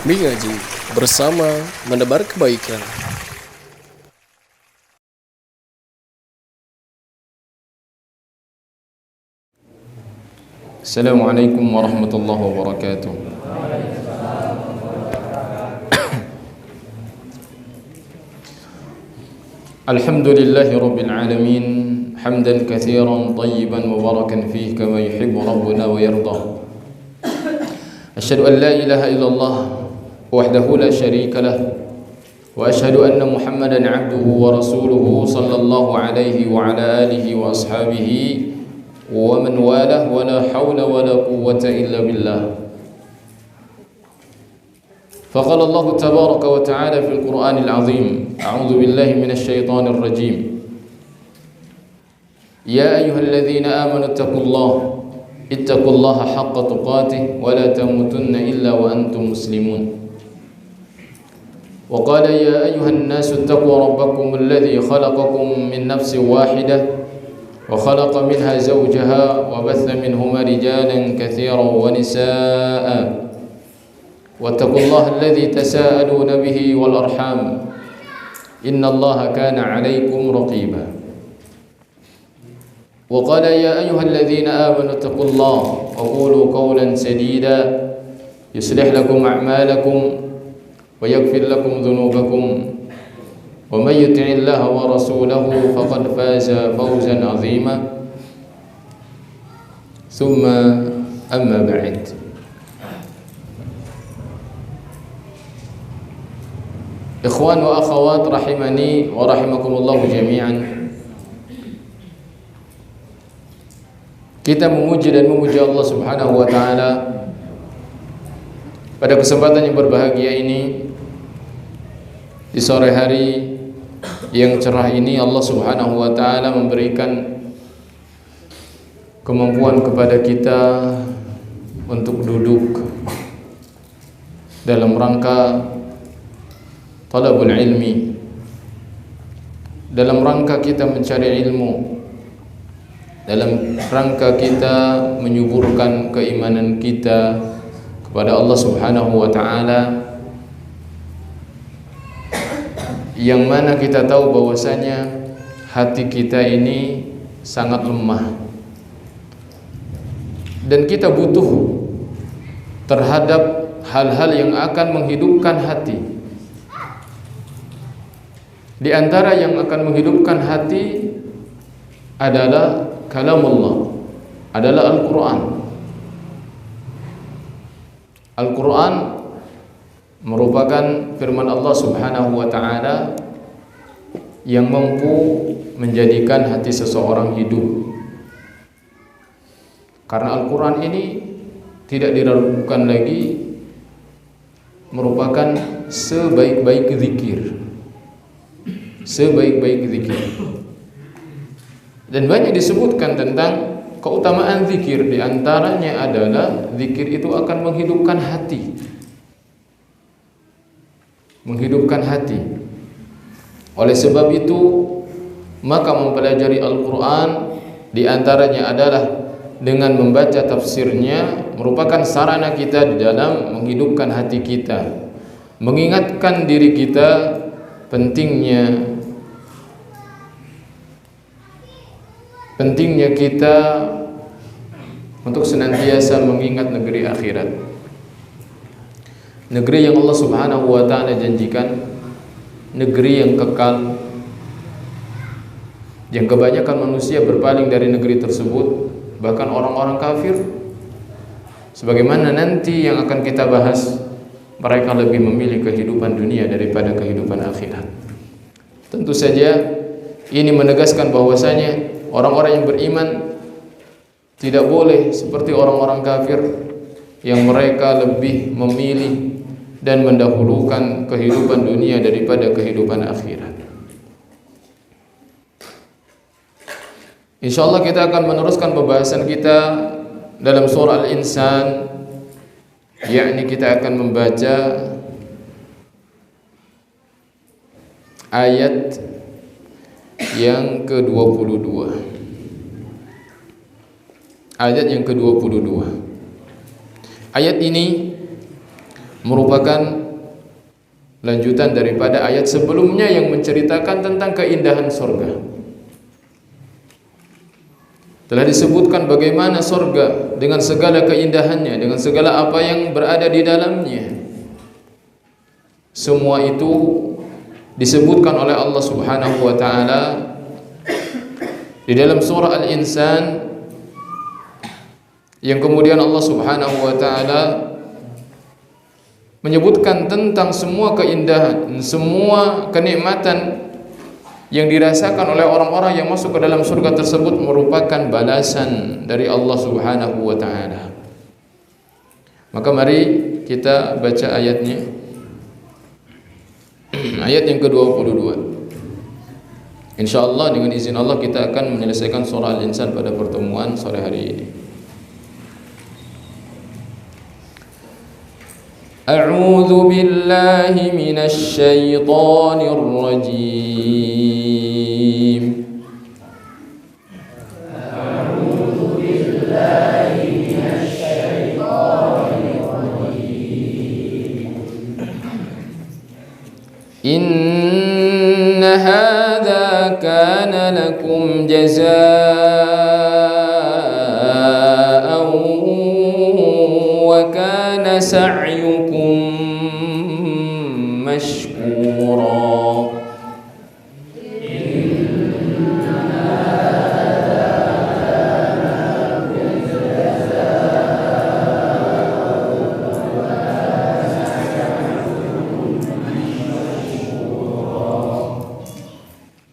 Mengaji bersama menebar kebaikan. Assalamualaikum warahmatullahi wabarakatuh. Alhamdulillahi rabbil alamin, hamdan katsiran tayyiban mubarakan fihi kama yuhibbu rabbuna wa yarda. Asyhadu an la ilaha illallah wahdahu la syarika lah wa asyhadu anna Muhammadan 'abduhu wa rasuluhu sallallahu alaihi wa ala alihi wa ashabihi wa man walah wa la hawla wa la quwwata illa billah. فقال الله تبارك وتعالى في القرآن العظيم: أعوذ بالله من الشيطان الرجيم. يا أيها الذين آمنوا اتقوا الله حق تقاته ولا تموتن إلا وأنتم مسلمون. وقال: يا أيها الناس اتقوا ربكم الذي خلقكم من نفس واحدة وخلق منها زوجها وبث منهما رجالا كثيرا ونساء واتقوا الله الذي تساءلون به والأرحام إن الله كان عليكم رقيبا. وقال: يا أيها الذين آمنوا اتقوا الله وقولوا قولا سديدا يصلح لكم أعمالكم ويغفر لكم ذنوبكم ومن يطع الله ورسوله فقد فاز فوزا عظيما. ثم أما بعد، ikhwan wa akhawat rahimani wa rahimakumullahu jami'an. Kita memuji dan memuji Allah Subhanahu wa taala pada kesempatan yang berbahagia ini, di sore hari yang cerah ini. Allah Subhanahu wa taala memberikan kemampuan kepada kita untuk duduk dalam rangka talabul ilmi, dalam rangka kita mencari ilmu, dalam rangka kita menyuburkan keimanan kita kepada Allah Subhanahu wa taala, yang mana kita tahu bahwasanya hati kita ini sangat lemah dan kita butuh terhadap hal-hal yang akan menghidupkan hati. Di antara yang akan menghidupkan hati adalah kalamullah, adalah Al-Quran. Al-Quran merupakan firman Allah Subhanahu wa ta'ala yang mampu menjadikan hati seseorang hidup. Karena Al-Quran ini tidak diragukan lagi merupakan sebaik-baik zikir, sebaik-baik zikir. Dan banyak disebutkan tentang keutamaan zikir. Di antaranya adalah zikir itu akan menghidupkan hati, menghidupkan hati. Oleh sebab itu, maka mempelajari Al-Quran di antaranya adalah dengan membaca tafsirnya, merupakan sarana kita di dalam menghidupkan hati kita, mengingatkan diri kita pentingnya kita untuk senantiasa mengingat negeri akhirat, negeri yang Allah Subhanahu wa ta'ala janjikan, negeri yang kekal, yang kebanyakan manusia berpaling dari negeri tersebut, bahkan orang-orang kafir. Sebagaimana nanti yang akan kita bahas, mereka lebih memilih kehidupan dunia daripada kehidupan akhirat. Tentu saja ini menegaskan bahwasanya orang-orang yang beriman tidak boleh seperti orang-orang kafir yang mereka lebih memilih dan mendahulukan kehidupan dunia daripada kehidupan akhirat. Insyaallah kita akan meneruskan pembahasan kita dalam surah Al-Insan, yakni kita akan membaca ayat yang ke-22. Ayat yang ke-22. Ayat ini merupakan lanjutan daripada ayat sebelumnya yang menceritakan tentang keindahan surga. Telah disebutkan bagaimana surga dengan segala keindahannya, dengan segala apa yang berada di dalamnya. Semua itu disebutkan oleh Allah Subhanahu wa taala di dalam surah Al-Insan, yang kemudian Allah Subhanahu wa taala menyebutkan tentang semua keindahan, semua kenikmatan yang dirasakan oleh orang-orang yang masuk ke dalam surga tersebut merupakan balasan dari Allah Subhanahu wa taala. Maka mari kita baca ayatnya. Ayat yang ke-22. Insyaallah dengan izin Allah kita akan menyelesaikan surah Al-Insan pada pertemuan sore hari ini. A'udzu billahi minasy syaithanir rajim. A'udzu billahi minasy syaithanir rajim. Inna hadza kana lakum jazaa'an wa kana sa'yukum mashkura.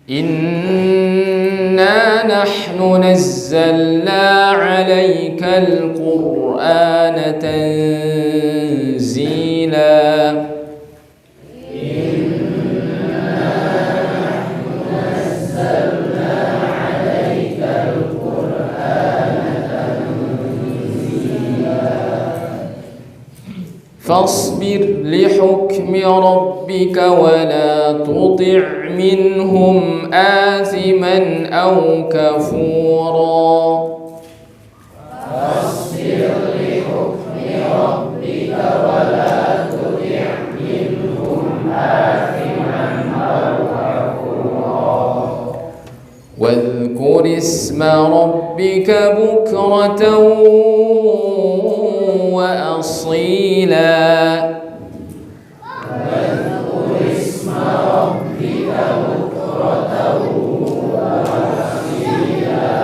Inna nahnu nazzalna 'alaikal Qur'ana tanzila. فاصبر لحكم ربك ولا تطع منهم آثما أو كفورا. فاصبر لحكم ربك ولا تطع منهم آثما أو كفورا. واذكر اسم ربك بكرة وأصيلا. واذكر اسم ربك بكرة وأصيلا.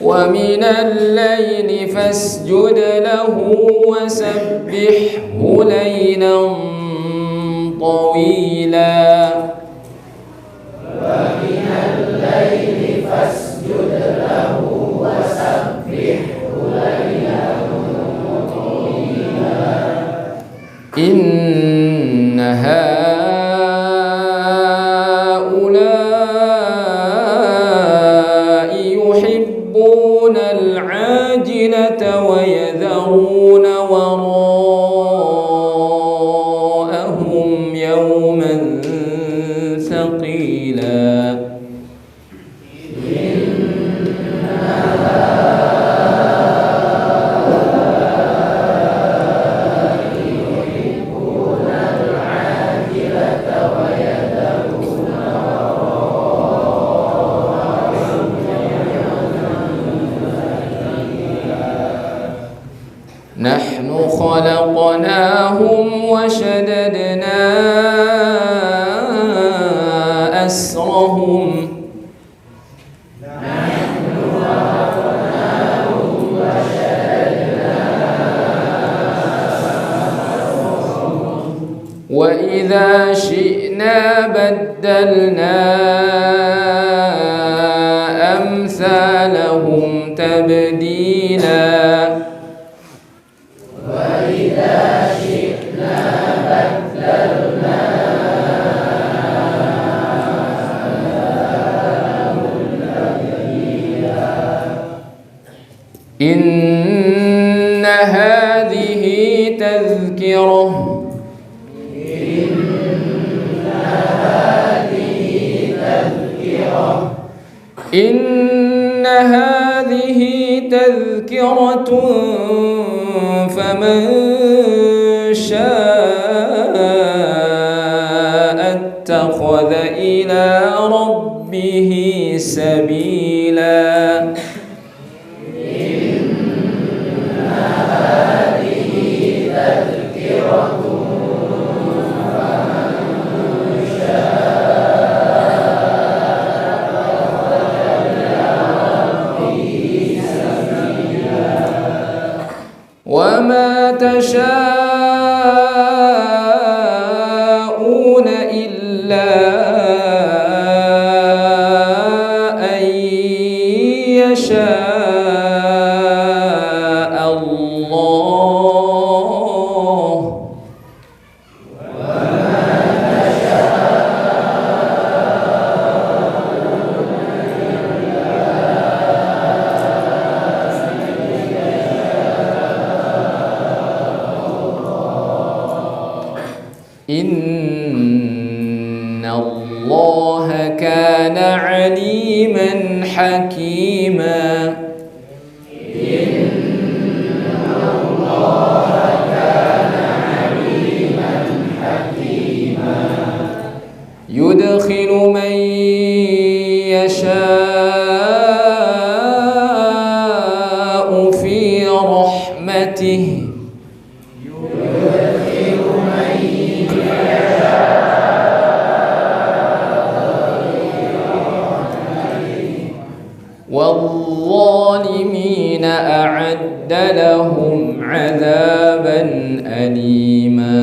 ومن الليل فاسجد له وسبحه ليلا طويلا. ومن الليل فاسجد له وسبحه ليلا طويلا. إن هؤلاء يحبون العاجلة ويذرون وراءهم يوما ثقيلا. نحن خلقناهم وشددنا أسرهم. وإذا شئنا بدلنا أمثالهم تبديلا. وإذا شئنا بدلنا أمثالهم تبديلا. إن هذه تذكرة. إن هذه تذكرة فمن شاء اتخذ إلى ربه سبيلا وما تشاءون إلا أن يشاء الله إن الله كان عليما حكيما يدخل من يشاء في رحمته والظالمين أعد لهم عذابا أليما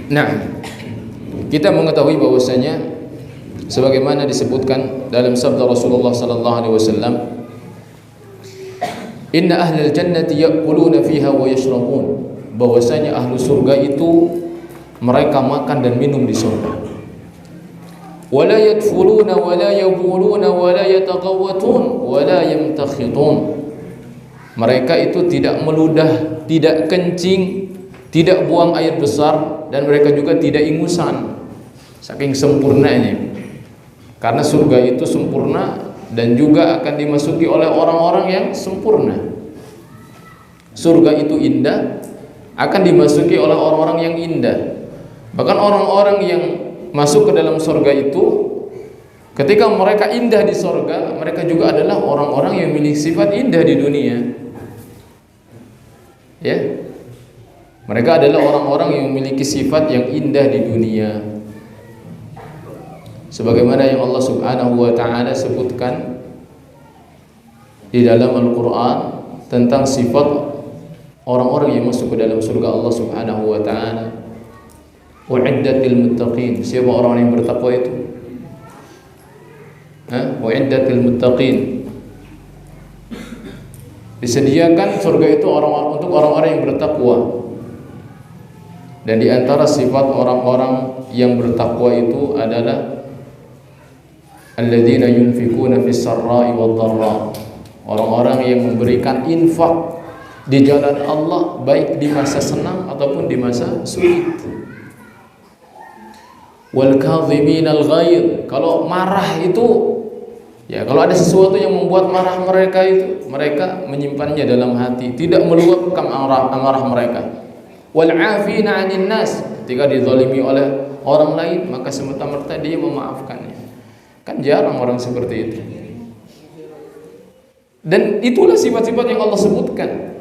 Nah, kita mengetahui bahwasanya sebagaimana disebutkan dalam sabda Rasulullah sallallahu alaihi wasallam, inna ahlal jannati ya'kuluna fiha wa yashrabun, bahwasanya ahlu surga itu mereka makan dan minum di surga. Wala yadfuluna wala yabuluna wala yataghawwatun wala yamtakhitun. Mereka itu tidak meludah, tidak kencing, tidak buang air besar, dan mereka juga tidak ingusan. Saking sempurnanya. Karena surga itu sempurna dan juga akan dimasuki oleh orang-orang yang sempurna. Surga itu indah, akan dimasuki oleh orang-orang yang indah. Bahkan orang-orang yang masuk ke dalam surga itu, ketika mereka indah di surga, mereka juga adalah orang-orang yang memiliki sifat indah di dunia. Ya, mereka adalah orang-orang yang memiliki sifat yang indah di dunia. Sebagaimana yang Allah Subhanahu wa taala sebutkan di dalam Al-Qur'an tentang sifat orang-orang yang masuk ke dalam surga Allah Subhanahu wa taala. U'iddatil muttaqin. Siapa orang yang bertakwa itu? U'iddatil muttaqin. Disediakan surga itu untuk orang-orang yang bertakwa. Dan di antara sifat orang-orang yang bertakwa itu adalah alladzina yunfikuna fis sarra'i wad dharra, orang-orang yang memberikan infak di jalan Allah baik di masa senang ataupun di masa sulit. Wal kadhiminal ghaidh, kalau marah itu ya, kalau ada sesuatu yang membuat marah mereka itu, mereka menyimpannya dalam hati, tidak meluapkan amarah mereka. Wal 'afina 'anil nas, ketika dizalimi oleh orang lain maka semata-mata dia memaafkannya. Kan jarang orang seperti itu. Dan itulah sifat-sifat yang Allah sebutkan.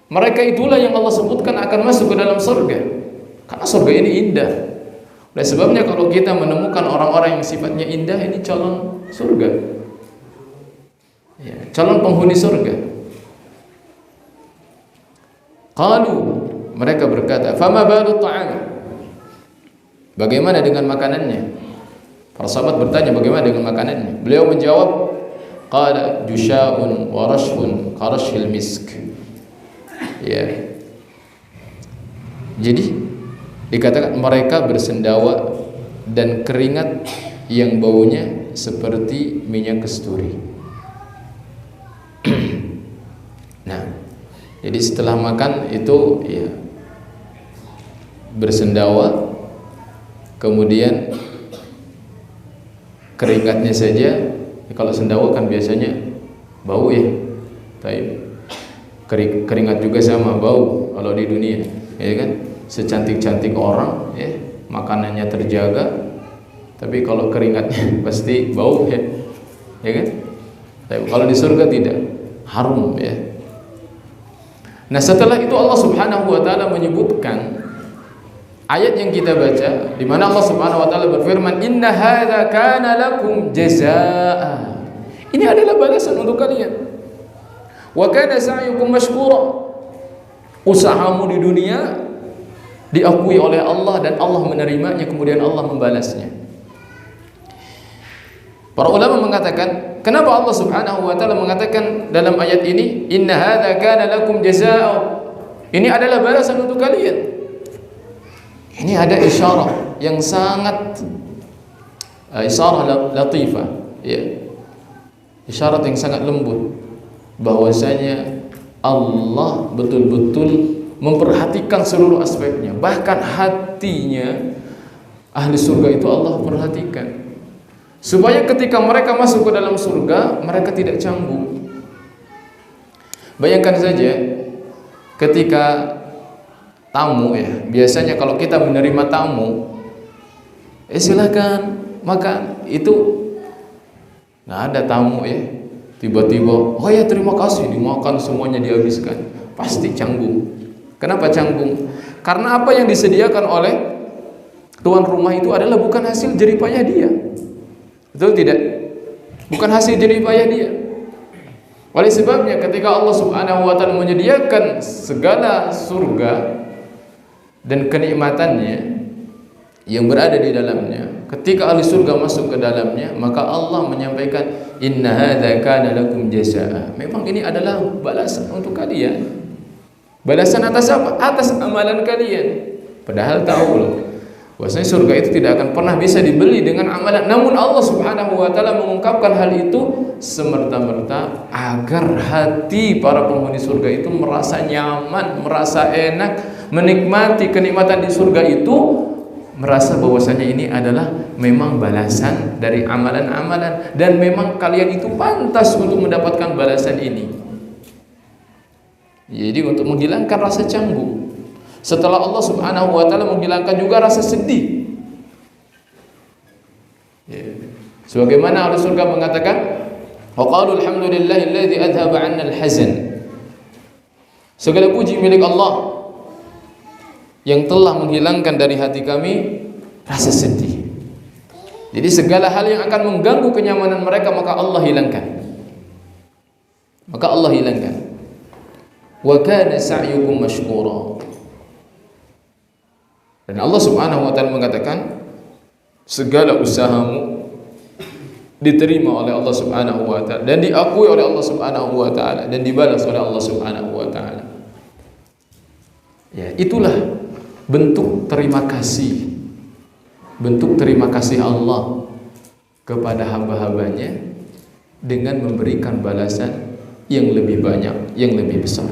Mereka itulah yang Allah sebutkan akan masuk ke dalam surga. Karena surga ini indah. Oleh sebabnya kalau kita menemukan orang-orang yang sifatnya indah, ini calon surga, ya, calon penghuni surga. Qalu, mereka berkata, fama balu ta'am, bagaimana dengan makanannya? Para sahabat bertanya bagaimana dengan makanannya. Beliau menjawab, qala jusha'un wa rashfun karashil misk. Ya, jadi dikatakan mereka bersendawa dan keringat yang baunya seperti minyak kasturi. Nah, jadi setelah makan itu ya bersendawa, kemudian keringatnya saja Kalau sendawa kan biasanya bau ya. Keringat juga sama bau kalau di dunia, ya kan? Secantik-cantik orang, ya, makanannya terjaga, tapi kalau keringatnya pasti bau, ya kan? Tapi kalau di surga tidak, harum, ya. Nah, setelah itu Allah Subhanahu wa taala menyebutkan ayat yang kita baca di mana Allah Subhanahu wa taala berfirman, "Inna hadza kana lakum jazaa." Ini adalah balasan untuk kalian. Wa kana sa'yukum mashkura. Usahamu di dunia diakui oleh Allah dan Allah menerimanya, kemudian Allah membalasnya. Para ulama mengatakan, kenapa Allah Subhanahu wa taala mengatakan dalam ayat ini, "Inna hadza kana lakum jazaa." Ini adalah balasan untuk kalian. Ini ada isyarat yang sangat isyarat latifah, ya. Isyarat yang sangat lembut bahwasanya Allah betul-betul memperhatikan seluruh aspeknya, bahkan hatinya ahli surga itu Allah perhatikan, supaya ketika mereka masuk ke dalam surga mereka tidak canggung. Bayangkan saja ketika tamu, ya, biasanya kalau kita menerima tamu, silakan makan, itu nggak ada tamu, ya, tiba-tiba, oh ya terima kasih, dimakan semuanya dihabiskan, pasti canggung. Kenapa canggung? Karena apa yang disediakan oleh tuan rumah itu adalah bukan hasil jeripayah dia, betul tidak? Bukan hasil jeripayah dia. Oleh sebabnya ketika Allah Subhanahu wa taala menyediakan segala surga dan kenikmatannya yang berada di dalamnya, ketika ahli surga masuk ke dalamnya, maka Allah menyampaikan, "Inna hadza kana lakum jazaa." Memang ini adalah balasan untuk kalian. Balasan atas apa? Atas amalan kalian. Padahal tahu loh, bahwasanya surga itu tidak akan pernah bisa dibeli dengan amalan. Namun Allah Subhanahu wa taala mengungkapkan hal itu semerta-merta agar hati para penghuni surga itu merasa nyaman, merasa enak, menikmati kenikmatan di surga itu, merasa bahwasanya ini adalah memang balasan dari amalan-amalan dan memang kalian itu pantas untuk mendapatkan balasan ini. Jadi untuk menghilangkan rasa canggung, setelah Allah Subhanahu wa taala menghilangkan juga rasa sedih, ya. Sebagaimana ahli surga mengatakan, wa qalu alhamdulillahilladzi adhaba 'anna al-hazan. Segala puji milik Allah yang telah menghilangkan dari hati kami rasa sedih. Jadi segala hal yang akan mengganggu kenyamanan mereka maka Allah hilangkan. Maka Allah hilangkan. Wa kana sa'yukum mashkura. Dan Allah Subhanahu wa taala mengatakan segala usahamu diterima oleh Allah Subhanahu wa taala dan diakui oleh Allah Subhanahu wa taala dan dibalas oleh Allah Subhanahu wa taala. Ya, itulah bentuk terima kasih. Bentuk terima kasih Allah kepada hamba-hambanya dengan memberikan balasan yang lebih banyak, yang lebih besar.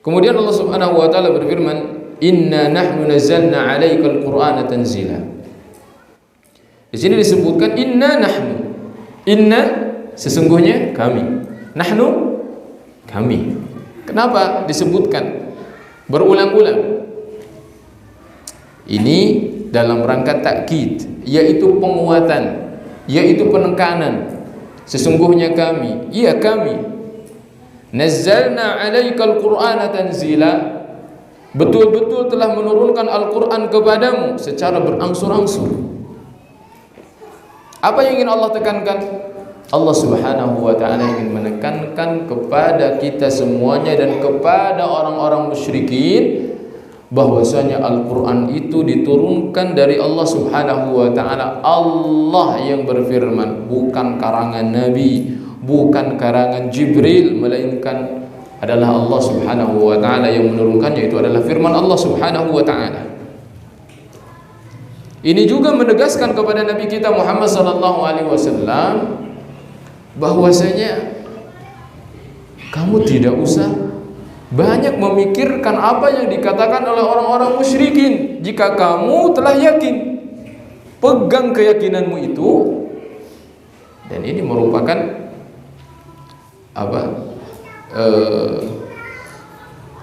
Kemudian Allah Subhanahu wa taala berfirman, "Inna nahnu nazzalna 'alaikal Qur'ana tanzila." Di sini disebutkan inna nahnu. Inna sesungguhnya kami. Nahnu kami. Kenapa disebutkan berulang-ulang? Ini dalam rangka takkid, yaitu penguatan, yaitu penekanan. Sesungguhnya kami, iya kami. Nazzalna 'alaikal Qur'ana tanzila. Betul-betul telah menurunkan Al-Qur'an kepadamu secara berangsur-angsur. Apa yang ingin Allah tekankan? Allah Subhanahu wa taala ingin menekankan kepada kita semuanya dan kepada orang-orang musyrikin bahwasanya Al-Qur'an itu diturunkan dari Allah Subhanahu wa taala. Allah yang berfirman, bukan karangan nabi, bukan karangan Jibril, melainkan adalah Allah Subhanahu wa taala yang menurunkannya. Itu adalah firman Allah Subhanahu wa taala. Ini juga menegaskan kepada Nabi kita Muhammad sallallahu alaihi wasallam bahwasanya kamu tidak usah banyak memikirkan apa yang dikatakan oleh orang-orang musyrikin jika kamu telah yakin. pegang keyakinanmu itu. Dan ini merupakan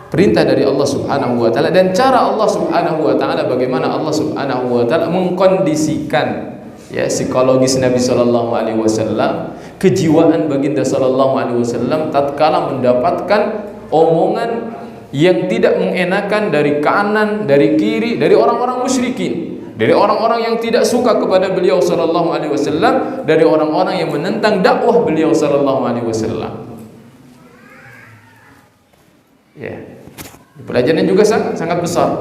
perintah dari Allah Subhanahu wa taala, dan cara Allah Subhanahu wa taala, bagaimana Allah Subhanahu wa taala mengkondisikan psikologis Nabi sallallahu alaihi wasallam, kejiwaan baginda sallallahu alaihi wasallam tatkala mendapatkan omongan yang tidak mengenakan dari kanan, dari kiri, dari orang-orang musyrikin, dari orang-orang yang tidak suka kepada beliau sallallahu alaihi wasallam, dari orang-orang yang menentang dakwah beliau sallallahu alaihi wasallam. Pelajaran juga sangat besar.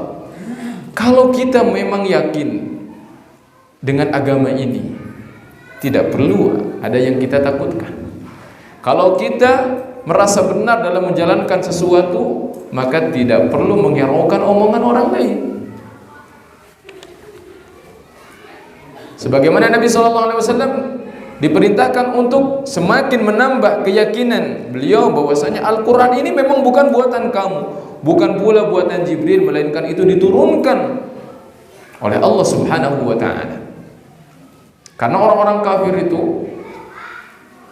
Kalau kita memang yakin dengan agama ini, tidak perlu ada yang kita takutkan. Kalau kita merasa benar dalam menjalankan sesuatu, maka tidak perlu menghiraukan omongan orang lain. Sebagaimana Nabi SAW diperintahkan untuk semakin menambah keyakinan beliau bahwasanya Al-Quran ini memang bukan buatan kamu, bukan pula buatan Jibril, melainkan itu diturunkan oleh Allah Subhanahu wa ta'ala. Karena orang-orang kafir itu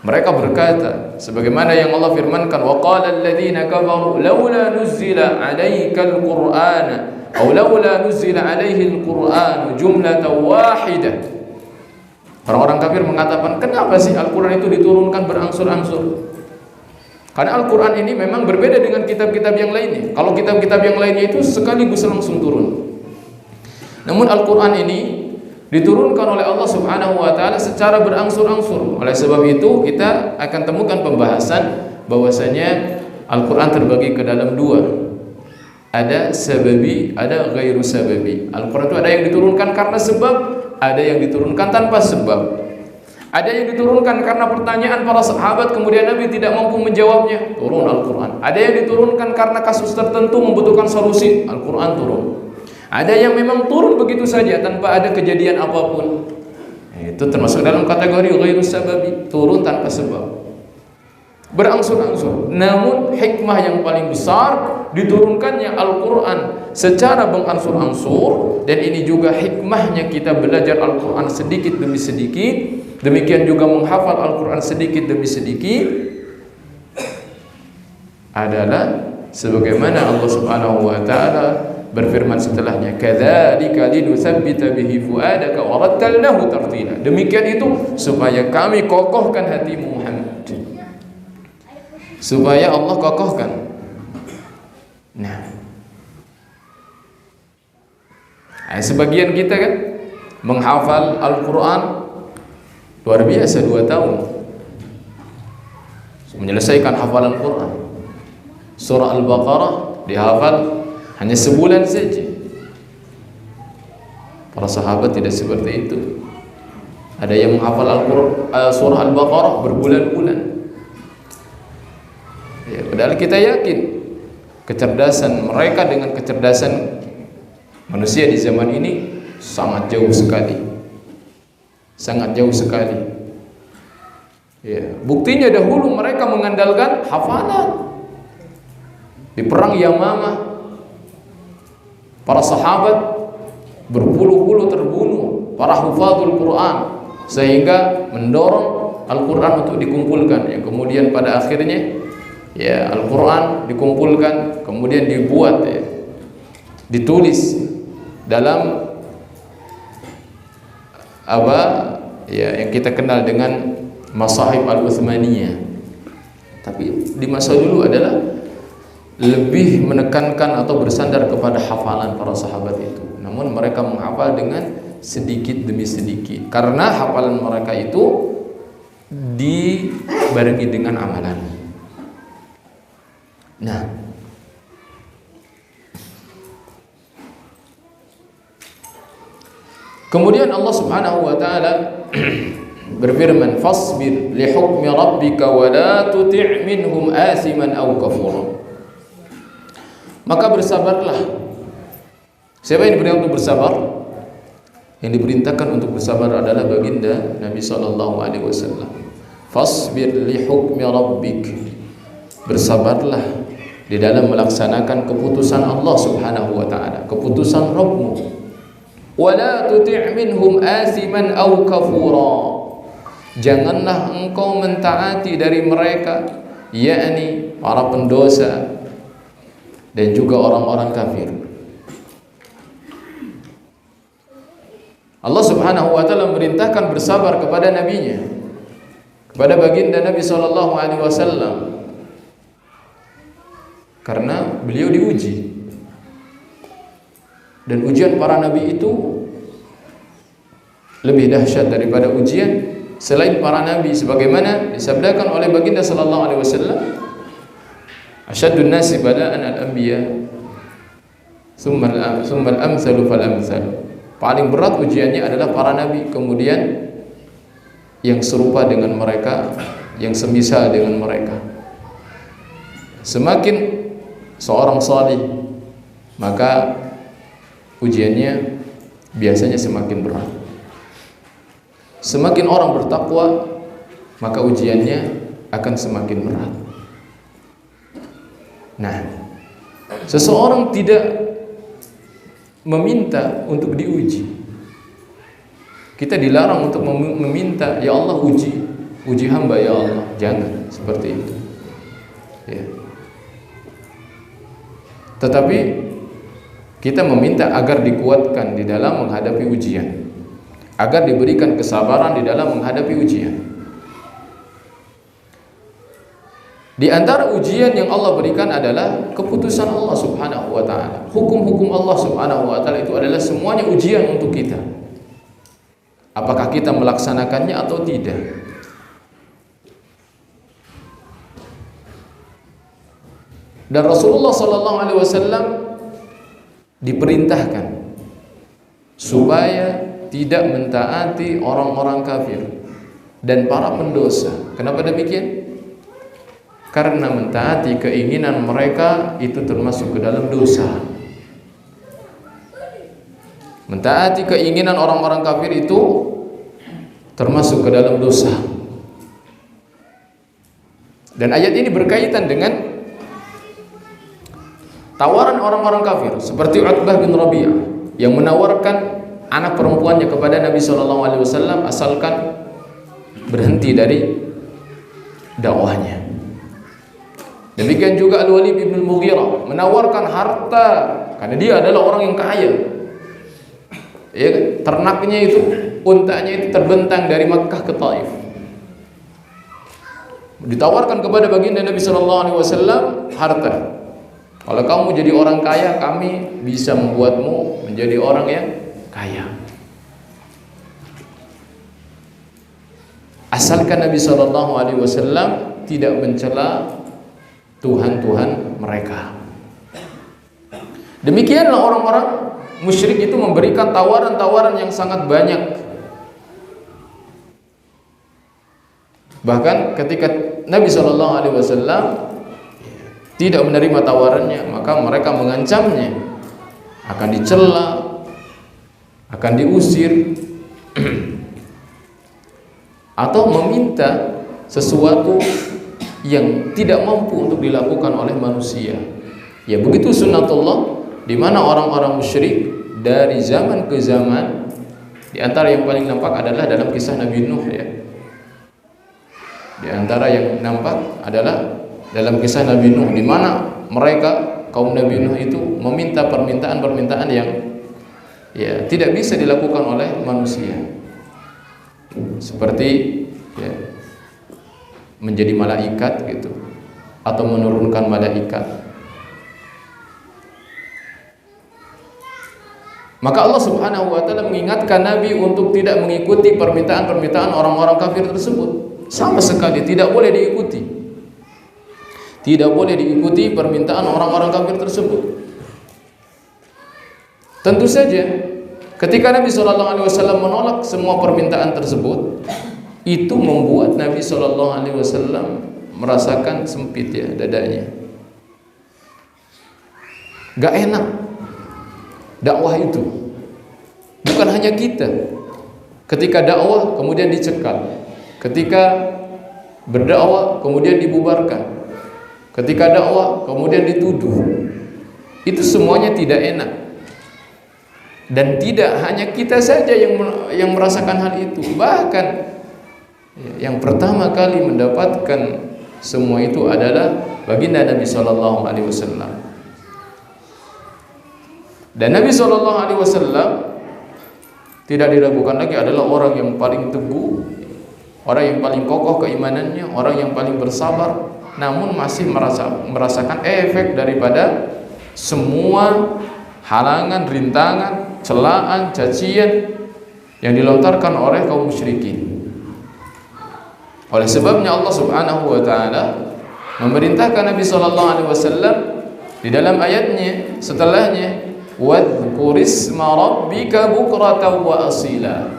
mereka berkata sebagaimana yang Allah firmankan, wa qala alladziina kafaru laula nuzila 'alaikal qur'ana aw laula nuzila 'alaihi al-qur'anu jumlatan wahidah. Orang-orang kafir mengatakan, kenapa sih Al-Quran itu diturunkan berangsur-angsur? Karena Al-Quran ini memang berbeda dengan kitab-kitab yang lainnya. Kalau kitab-kitab yang lainnya itu sekaligus langsung turun. Namun Al-Quran ini diturunkan oleh Allah Subhanahu wa ta'ala secara berangsur-angsur. Oleh sebab itu kita akan temukan pembahasan bahwasanya Al-Quran terbagi ke dalam dua. Ada sababi, ada ghairu sababi. Al-Quran itu ada yang diturunkan karena sebab, ada yang diturunkan tanpa sebab. Ada yang diturunkan karena pertanyaan para sahabat kemudian Nabi tidak mampu menjawabnya, turun Al-Quran. Ada yang diturunkan karena kasus tertentu membutuhkan solusi, Al-Quran turun. Ada yang memang turun begitu saja tanpa ada kejadian apapun, itu termasuk dalam kategori ghairu sababi, turun tanpa sebab, berangsur-angsur. Namun hikmah yang paling besar diturunkannya Al-Quran secara berangsur-angsur, dan ini juga hikmahnya kita belajar Al-Quran sedikit demi sedikit, demikian juga menghafal Al-Quran sedikit demi sedikit, adalah sebagaimana Allah Subhanahu wa ta'ala berfirman setelahnya, kadzalika linutsabbita bihi fuadaka wa rattalnahu tartila. Demikian itu supaya kami kokohkan hatimu Muhammad, supaya Allah kokohkan. Nah, sebagian kita kan menghafal Al-Quran luar biasa 2 tahun menyelesaikan hafalan Quran. Surah Al-Baqarah dihafal hanya sebulan saja. Para sahabat tidak seperti itu. Ada yang menghafal surah Al-Baqarah berbulan-bulan. Padahal kita yakin kecerdasan mereka dengan kecerdasan manusia di zaman ini sangat jauh sekali, sangat jauh sekali. Buktinya dahulu mereka mengandalkan hafalan. Di perang Yamamah, para sahabat berpuluh-puluh terbunuh, para hufadzul Quran, sehingga mendorong Al-Quran untuk dikumpulkan. Kemudian pada akhirnya Al-Quran dikumpulkan, kemudian dibuat, ditulis dalam yang kita kenal dengan Masahib Al-Uthmaniyah. Tapi di masa dulu adalah lebih menekankan atau bersandar kepada hafalan para sahabat itu. Namun mereka menghafal dengan sedikit demi sedikit, karena hafalan mereka itu dibarengi dengan amalan. Nah, kemudian Allah Subhanahu wa ta'ala berfirman, fasbir li hukmi rabbika wa la tuti' minhum athiman aw kafura. Maka bersabarlah. Siapa yang diperintahkan untuk bersabar? Yang diperintahkan untuk bersabar adalah baginda Nabi sallallahu alaihi wasallam. Fasbir li hukmi rabbik. Bersabarlah di dalam melaksanakan keputusan Allah Subhanahu wa ta'ala, keputusan Rabbmu. Wala tuti' minhum athiman aw kafura. Janganlah engkau mentaati dari mereka, yakni para pendosa dan juga orang-orang kafir. Allah Subhanahu wa taala memerintahkan bersabar kepada nabinya, kepada baginda Nabi sallallahu alaihi wasallam, karena beliau diuji. Dan ujian para nabi itu lebih dahsyat daripada ujian selain para nabi, sebagaimana disabdakan oleh baginda sallallahu alaihi wasallam, asyaddun nasi bala'an al-anbiya thumma al-amsalu fal-amsal. Paling berat ujiannya adalah para nabi, kemudian yang serupa dengan mereka, yang semisal dengan mereka. Semakin seorang salih, maka ujiannya biasanya semakin berat. Semakin orang bertakwa, maka ujiannya akan semakin berat. Nah, seseorang tidak meminta untuk diuji. Kita dilarang untuk meminta, ya Allah uji hamba ya Allah. Jangan seperti itu. Ya. Tetapi kita meminta agar dikuatkan di dalam menghadapi ujian, agar diberikan kesabaran di dalam menghadapi ujian. Di antara ujian yang Allah berikan adalah keputusan Allah Subhanahu wa taala. Hukum-hukum Allah Subhanahu wa taala itu adalah semuanya ujian untuk kita. Apakah kita melaksanakannya atau tidak? Dan Rasulullah sallallahu alaihi wasallam diperintahkan supaya tidak mentaati orang-orang kafir dan para pendosa. Kenapa demikian? Karena mentaati keinginan mereka itu termasuk ke dalam dosa. Mentaati keinginan orang-orang kafir itu termasuk ke dalam dosa. Dan ayat ini berkaitan dengan tawaran orang-orang kafir seperti Utbah bin Rabi'ah yang menawarkan anak perempuannya kepada Nabi SAW asalkan berhenti dari dakwahnya. Demikian juga Al-Walid bin Mughirah menawarkan harta karena dia adalah orang yang kaya. Ya, ternaknya itu, untanya itu terbentang dari Makkah ke Taif. Ditawarkan kepada baginda Nabi SAW harta. Kalau kamu jadi orang kaya, kami bisa membuatmu menjadi orang yang kaya. Asalkan Nabi SAW tidak mencela Tuhan-Tuhan mereka. Demikianlah orang-orang musyrik itu memberikan tawaran-tawaran yang sangat banyak. Bahkan ketika Nabi SAW tidak menerima tawarannya, maka mereka mengancamnya akan dicela, akan diusir, atau meminta sesuatu yang tidak mampu untuk dilakukan oleh manusia. Ya, begitu sunnatullah, di mana orang-orang musyrik dari zaman ke zaman. Di antara yang paling nampak adalah dalam kisah Nabi Nuh, ya. Di antara yang nampak adalah dalam kisah Nabi Nuh, di mana mereka kaum Nabi Nuh itu meminta permintaan-permintaan yang ya tidak bisa dilakukan oleh manusia, seperti ya, menjadi malaikat gitu, atau menurunkan malaikat. Maka Allah Subhanahu wa taala mengingatkan Nabi untuk tidak mengikuti permintaan-permintaan orang-orang kafir tersebut. Sama sekali tidak boleh diikuti. Tidak boleh diikuti permintaan orang-orang kafir tersebut. Tentu saja ketika Nabi SAW menolak semua permintaan tersebut, itu membuat Nabi SAW merasakan sempit ya dadanya. Gak enak dakwah itu. Bukan hanya kita. Ketika dakwah kemudian dicekal, ketika berdakwah kemudian dibubarkan, ketika dakwah kemudian dituduh, itu semuanya tidak enak. Dan tidak hanya kita saja yang merasakan hal itu, bahkan yang pertama kali mendapatkan semua itu adalah baginda Nabi Shallallahu Alaihi Wasallam. Dan Nabi Shallallahu Alaihi Wasallam tidak diragukan lagi adalah orang yang paling teguh, orang yang paling kokoh keimanannya, orang yang paling bersabar, namun masih merasakan efek daripada semua halangan, rintangan, celaan, cacian yang dilontarkan oleh kaum musyrikin. Oleh sebabnya Allah Subhanahu wa taala memerintahkan Nabi sallallahu alaihi wasallam di dalam ayatnya setelahnya, wadhkurisma rabbika bukratan wa asila.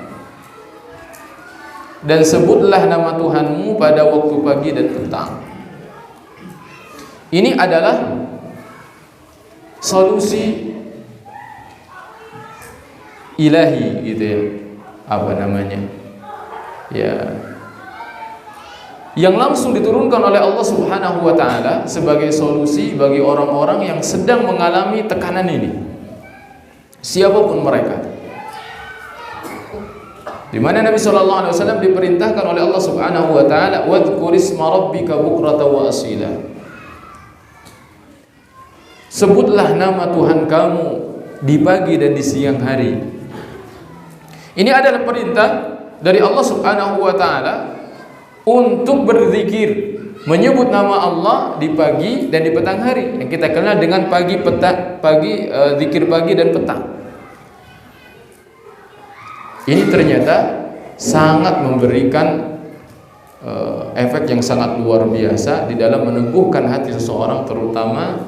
Dan sebutlah nama Tuhanmu pada waktu pagi dan petang. Ini adalah solusi ilahi gitu ya, apa namanya ya, yang langsung diturunkan oleh Allah Subhanahu wa taala sebagai solusi bagi orang-orang yang sedang mengalami tekanan ini, siapapun mereka. Di mana Nabi sallallahu alaihi wasallam diperintahkan oleh Allah Subhanahu wa taala, wadhkurisma rabbika bukratan wa asila. Sebutlah nama Tuhan kamu di pagi dan di siang hari. Ini adalah perintah dari Allah Subhanahu wa taala untuk berzikir, menyebut nama Allah di pagi dan di petang hari, yang kita kenal dengan zikir pagi dan petang. Ini ternyata sangat memberikan efek yang sangat luar biasa di dalam meneguhkan hati seseorang, terutama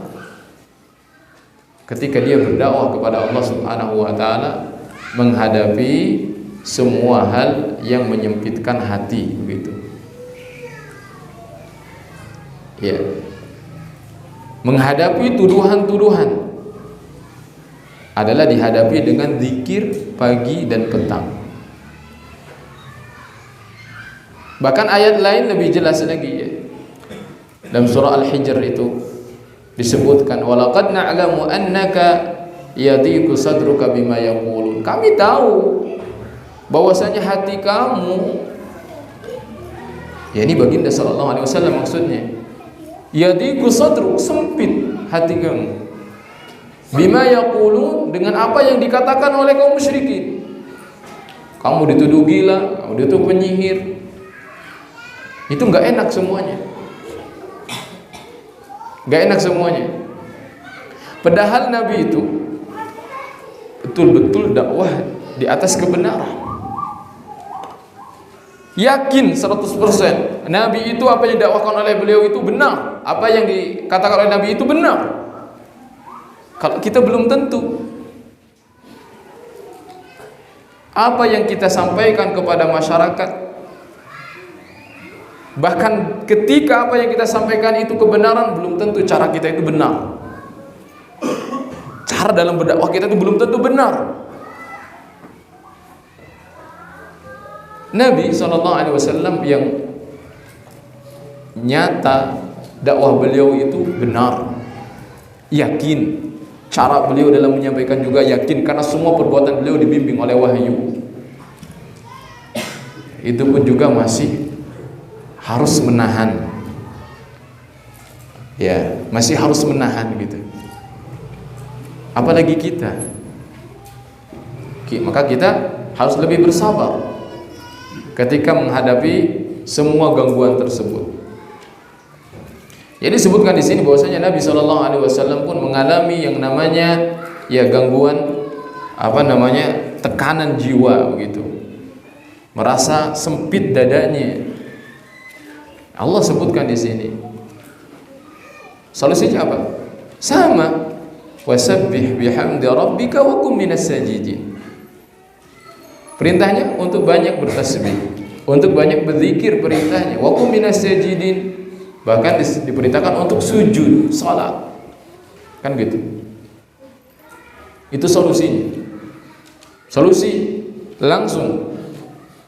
ketika dia berdakwah kepada Allah Subhanahu wa taala, menghadapi semua hal yang menyempitkan hati, begitu. Ya. Menghadapi tuduhan-tuduhan adalah dihadapi dengan zikir pagi dan petang. Bahkan ayat lain lebih jelas lagi ya. Dalam surah Al-Hijr itu disebutkan, walaqad na'lamu annaka yadhiqu sadruka bima yaqulun. Kami tahu bahwasanya hati kamu, ya ini baginda sallallahu alaihi wasallam maksudnya, yadhiqu sadruk, sempit hati kamu, bima yaqulun, dengan apa yang dikatakan oleh kaum musyrikin. Kamu dituduh gila, kamu dituduh penyihir. Itu enggak enak semuanya. Enggak enak semuanya. Padahal Nabi itu betul-betul dakwah di atas kebenaran. Yakin 100% Nabi itu, apa yang didakwahkan oleh beliau itu benar, apa yang dikatakan oleh Nabi itu benar. Kalau kita belum tentu. Apa yang kita sampaikan kepada masyarakat, bahkan ketika apa yang kita sampaikan itu kebenaran, belum tentu cara kita itu benar. Cara dalam berdakwah kita itu belum tentu benar. Nabi SAW yang nyata dakwah beliau itu benar, yakin. Cara beliau dalam menyampaikan juga yakin, karena semua perbuatan beliau dibimbing oleh wahyu. Itu pun juga masih harus menahan, ya, masih harus menahan gitu. Apalagi kita, maka kita harus lebih bersabar ketika menghadapi semua gangguan tersebut. Jadi disebutkan di sini bahwasanya Nabi Shallallahu Alaihi Wasallam pun mengalami yang namanya ya gangguan, apa namanya, tekanan jiwa begitu, merasa sempit dadanya. Allah sebutkan di sini. Solusinya apa? Sama. Wasabbih bihamdi rabbika wa kum minas sajidin. Perintahnya untuk banyak bertasbih, untuk banyak berzikir perintahnya. Wa kum minas sajidin. Bahkan diperintahkan untuk sujud, salat. Kan gitu. Itu solusinya. Solusi langsung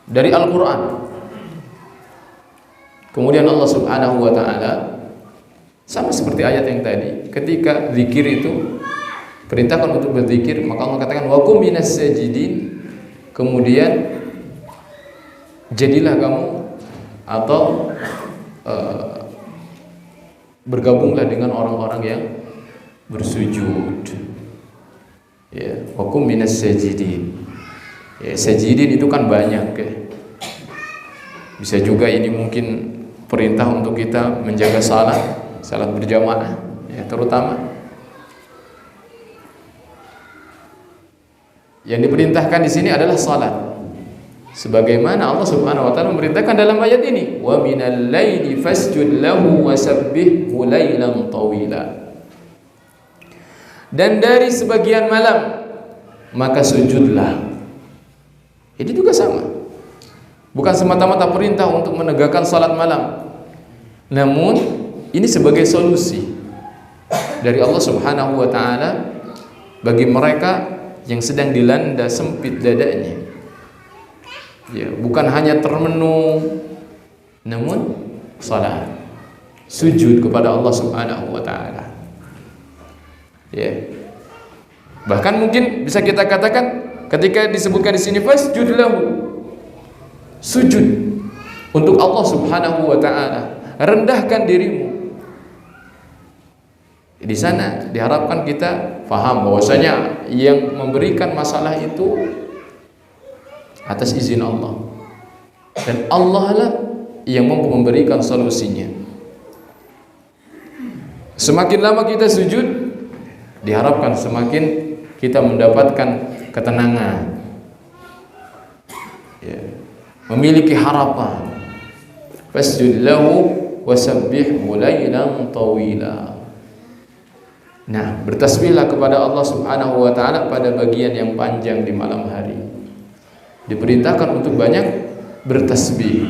dari Al-Qur'an. Kemudian Allah Subhanahu wa taala sama seperti ayat yang tadi, ketika zikir itu perintahkan untuk berzikir, maka Allah katakan wa kum minas sajidin, kemudian jadilah kamu atau bergabunglah dengan orang-orang yang bersujud. Ya, wa kum minas sajidin. Ya, sajidin itu kan banyak ya. Bisa juga ini mungkin perintah untuk kita menjaga salat berjamaah ya, terutama yang diperintahkan di sini adalah salat. Sebagaimana Allah Subhanahu wa taala memerintahkan dalam ayat ini, wa minal laili fasjud lahu wasabbihhu lailan tawila. Dan dari sebagian malam maka sujudlah. Ini juga sama. Bukan semata-mata perintah untuk menegakkan salat malam. Namun ini sebagai solusi dari Allah Subhanahu wa taala bagi mereka yang sedang dilanda sempit dadanya. Ya, bukan hanya termenung, namun salat, sujud kepada Allah Subhanahu wa taala. Ya. Bahkan mungkin bisa kita katakan ketika disebutkan di sini fasjud lahu, sujud untuk Allah Subhanahu wa taala, rendahkan dirimu. Di sana diharapkan kita faham bahwasanya yang memberikan masalah itu atas izin Allah, dan Allah lah yang mampu memberikan solusinya. Semakin lama kita sujud, diharapkan semakin kita mendapatkan ketenangan, ya, memiliki harapan. Fasjud lahu wasabbihhu lailan tawila. Nah, bertasbihlah kepada Allah Subhanahu wa taala pada bagian yang panjang di malam hari. Diperintahkan untuk banyak bertasbih,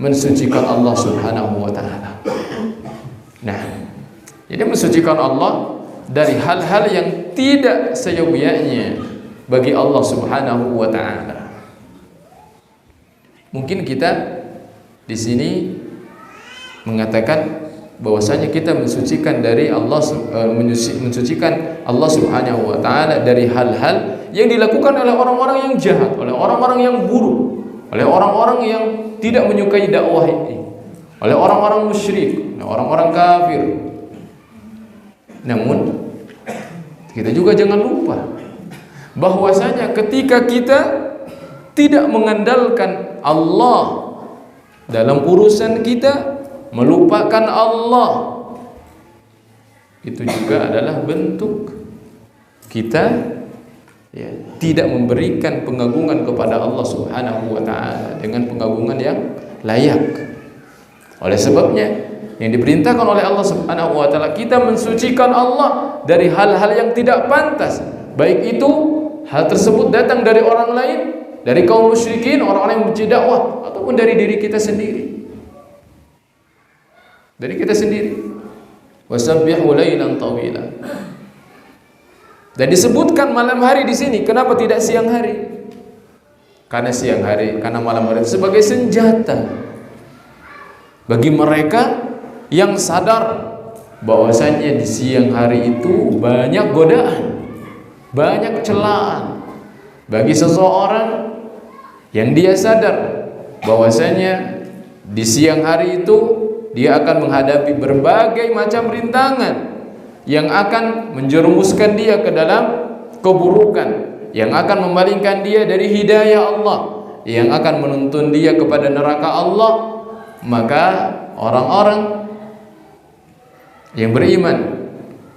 mensucikan Allah Subhanahu wa taala. Nah, jadi mensucikan Allah dari hal-hal yang tidak seyogyanya bagi Allah Subhanahu wa taala. Mungkin kita di sini mengatakan bahwasanya kita mensucikan dari Allah, mensucikan Allah Subhanahu wa taala dari hal-hal yang dilakukan oleh orang-orang yang jahat, oleh orang-orang yang buruk, oleh orang-orang yang tidak menyukai dakwah ini, oleh orang-orang musyrik, oleh orang-orang kafir. Namun kita juga jangan lupa bahwasanya ketika kita tidak mengandalkan Allah dalam urusan kita, melupakan Allah, itu juga adalah bentuk kita ya, tidak memberikan pengagungan kepada Allah Subhanahu wa taala dengan pengagungan yang layak. Oleh sebabnya yang diperintahkan oleh Allah Subhanahu wa taala, kita mensucikan Allah dari hal-hal yang tidak pantas, baik itu hal tersebut datang dari orang lain, dari kaum musyrikin, orang-orang yang benci dakwah, ataupun dari diri kita sendiri. Dari kita sendiri. Wasabbihu lailan tawila. Dan disebutkan malam hari di sini, kenapa tidak siang hari? Karena siang hari, karena malam hari sebagai senjata bagi mereka yang sadar bahwasanya di siang hari itu banyak godaan, banyak celaan bagi seseorang yang dia sadar bahwasanya di siang hari itu dia akan menghadapi berbagai macam rintangan yang akan menjerumuskan dia ke dalam keburukan, yang akan memalingkan dia dari hidayah Allah, yang akan menuntun dia kepada neraka Allah. Maka orang-orang yang beriman,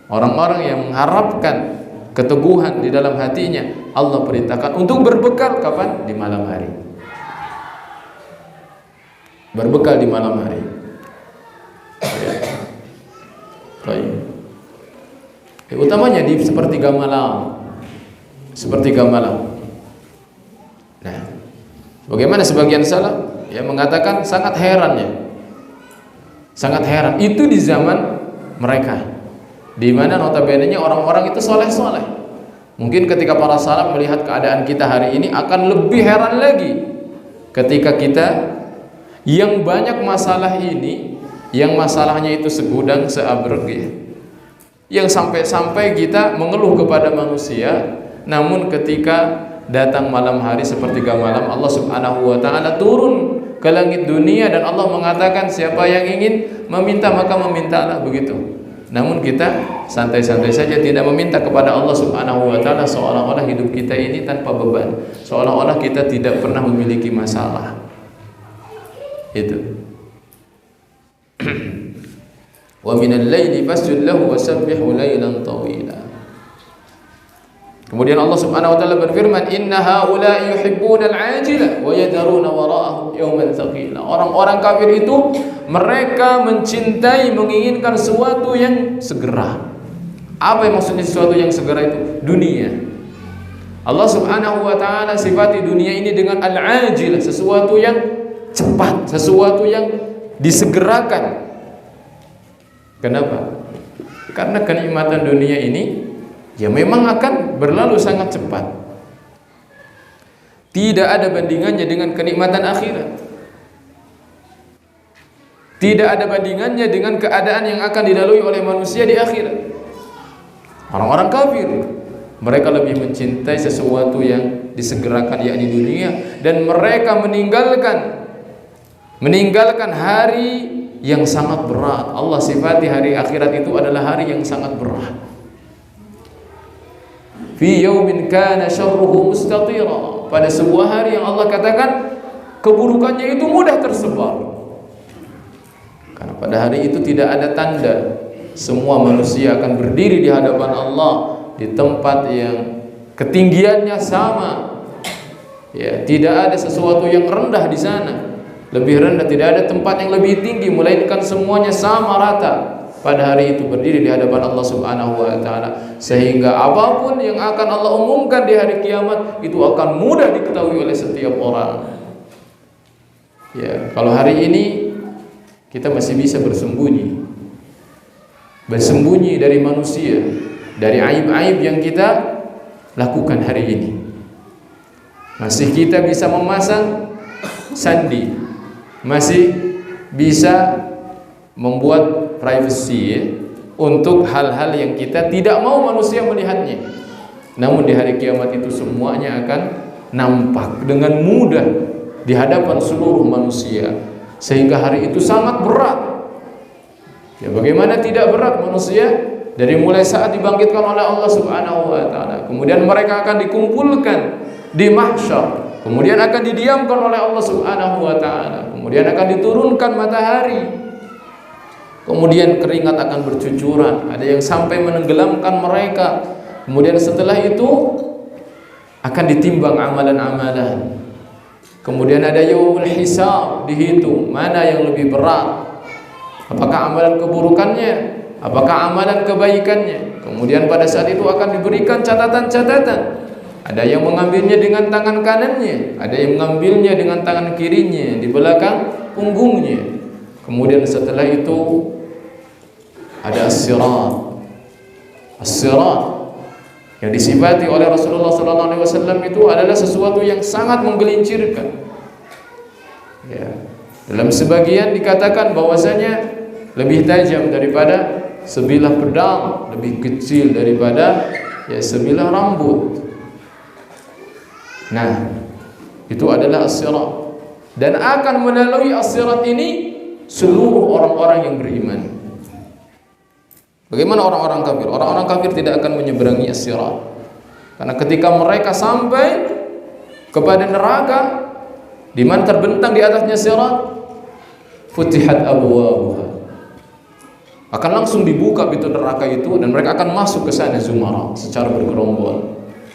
orang-orang yang mengharapkan keteguhan di dalam hatinya, Allah perintahkan untuk berbekal kapan? Di malam hari. Berbekal di malam hari. Baik. Utamanya di sepertiga malam. Sepertiga malam. Nah, bagaimana sebagian salaf yang mengatakan sangat heran ya. Sangat heran. Itu di zaman mereka, di mana notabene-nya orang-orang itu soleh-soleh. Mungkin ketika para salaf melihat keadaan kita hari ini akan lebih heran lagi ketika kita yang banyak masalah ini, yang masalahnya itu segudang seabrek ya. yang sampai-sampai kita mengeluh kepada manusia, namun ketika datang malam hari sepertiga malam, Allah Subhanahu wa taala turun ke langit dunia dan Allah mengatakan siapa yang ingin meminta maka memintalah, begitu. Namun kita santai-santai saja tidak meminta kepada Allah Subhanahu wa taala, seolah-olah hidup kita ini tanpa beban, seolah-olah kita tidak pernah memiliki masalah. Itu. Wa minal laili fasjud lahu wasabbihhu lailan tawila. Kemudian Allah Subhanahu wa taala berfirman, "Inna haula'i yuhibbuna al-'ajila wa yadharuna wara'ahum yawman thaqila." Orang-orang kafir itu mereka mencintai, menginginkan sesuatu yang segera. Apa yang maksudnya sesuatu yang segera itu? Dunia. Allah Subhanahu wa taala sifati dunia ini dengan al-'ajilah, sesuatu yang cepat, sesuatu yang disegerakan. Kenapa? Karena kenikmatan dunia ini ya memang akan berlalu sangat cepat. Tidak ada bandingannya dengan kenikmatan akhirat. Tidak ada bandingannya dengan keadaan yang akan dilalui oleh manusia di akhirat. Orang-orang kafir, mereka lebih mencintai sesuatu yang disegerakan, yakni dunia, dan mereka meninggalkan hari yang sangat berat. Allah sifati hari akhirat itu adalah hari yang sangat berat. Fi yaumin kana syarruhu mustatira, pada sebuah hari yang Allah katakan keburukannya itu mudah tersebar. Karena pada hari itu tidak ada tanda, semua manusia akan berdiri di hadapan Allah di tempat yang ketinggiannya sama. Ya, tidak ada sesuatu yang rendah di sana, lebih rendah, tidak ada tempat yang lebih tinggi, melainkan semuanya sama rata. Pada hari itu berdiri di hadapan Allah Subhanahu wa taala, sehingga apapun yang akan Allah umumkan di hari kiamat itu akan mudah diketahui oleh setiap orang. Ya, kalau hari ini kita masih bisa bersembunyi dari manusia, dari aib-aib yang kita lakukan hari ini. Masih kita bisa memasang sandi, masih bisa membuat privacy ya, untuk hal-hal yang kita tidak mau manusia melihatnya. Namun di hari kiamat itu semuanya akan nampak dengan mudah di hadapan seluruh manusia, sehingga hari itu sangat berat. Ya, bagaimana tidak berat manusia dari mulai saat dibangkitkan oleh Allah Subhanahu wa taala, kemudian mereka akan dikumpulkan di mahsyar, kemudian akan didiamkan oleh Allah Subhanahu wa taala, kemudian akan diturunkan matahari, kemudian keringat akan bercucuran, ada yang sampai menenggelamkan mereka. Kemudian setelah itu akan ditimbang amalan-amalan. Kemudian ada yaumul hisab, dihitung mana yang lebih berat, apakah amalan keburukannya, apakah amalan kebaikannya. Kemudian pada saat itu akan diberikan catatan-catatan. Ada yang mengambilnya dengan tangan kanannya, ada yang mengambilnya dengan tangan kirinya di belakang punggungnya. Kemudian setelah itu ada as-sirat. As-sirat yang disifati oleh Rasulullah SAW itu adalah sesuatu yang sangat menggelincirkan. Ya. Dalam sebagian dikatakan bahwasanya lebih tajam daripada sebilah pedang, lebih kecil daripada sebilah rambut. Nah, itu adalah as-sirat, dan akan melalui as-sirat ini seluruh orang-orang yang beriman. Bagaimana orang-orang kafir? Orang-orang kafir tidak akan menyeberangi as-sirat, karena ketika mereka sampai kepada neraka di mana terbentang di atasnya sirat, futihat abwabuha, akan langsung dibuka pintu neraka itu dan mereka akan masuk ke sana zumara, secara bergerombol.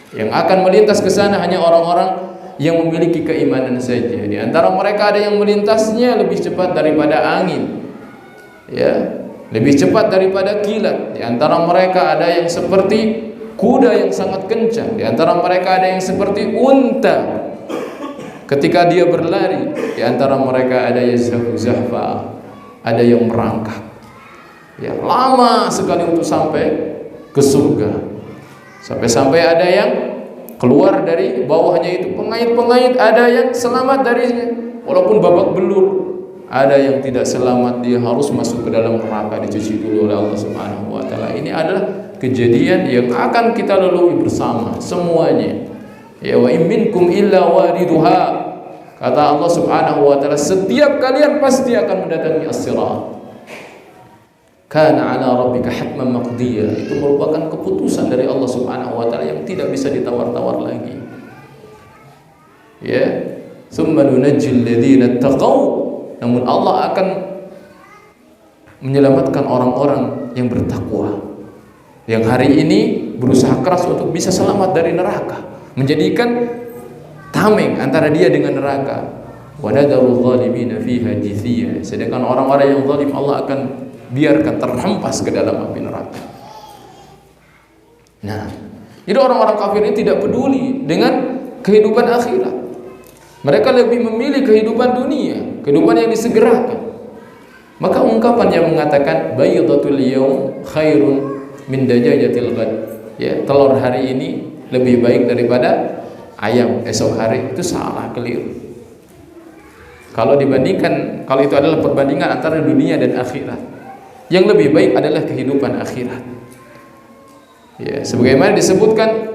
Yang akan melintas ke sana hanya orang-orang yang memiliki keimanan saja. Di antara mereka ada yang melintasnya lebih cepat daripada angin, ya, lebih cepat daripada kilat. Di antara mereka ada yang seperti kuda yang sangat kencang. Di antara mereka ada yang seperti unta ketika dia berlari. Di antara mereka ada yang zahfa, ada yang merangkak. Ya, lama sekali untuk sampai ke surga. Sampai-sampai ada yang keluar dari bawahnya itu pengait-pengait, ada yang selamat darinya walaupun babak belur. ada yang tidak selamat, dia harus masuk ke dalam neraka, dicuci dulu oleh Allah Subhanahu wa taala. Ini adalah kejadian yang akan kita lalui bersama semuanya. Ya, wa in minkum illa wariduha. Kata Allah Subhanahu wa taala, setiap kalian pasti akan mendatangi as-sirat. Kana 'ala rabbika hatman maqdiya. Itu merupakan keputusan dari Allah Subhanahu wa taala yang tidak bisa ditawar-tawar lagi. Ya, tsumma nunajjil ladzina taqaw. Namun Allah akan menyelamatkan orang-orang yang bertakwa, yang hari ini berusaha keras untuk bisa selamat dari neraka, menjadikan tameng antara dia dengan neraka. Wa nadarul zalimina fiha jithiya. Sedangkan orang-orang yang zalim Allah akan biarkan terhempas ke dalam api neraka. Nah, jadi orang-orang kafir ini tidak peduli dengan kehidupan akhirat. Mereka lebih memilih kehidupan dunia, kehidupan yang disegerakan. Maka ungkapan yang mengatakan baydatul yaum khairun min dajajatil ghad, ya, telur hari ini lebih baik daripada ayam esok hari, itu salah, keliru. Kalau dibandingkan, kalau itu adalah perbandingan antara dunia dan akhirat, yang lebih baik adalah kehidupan akhirat. Ya, sebagaimana disebutkan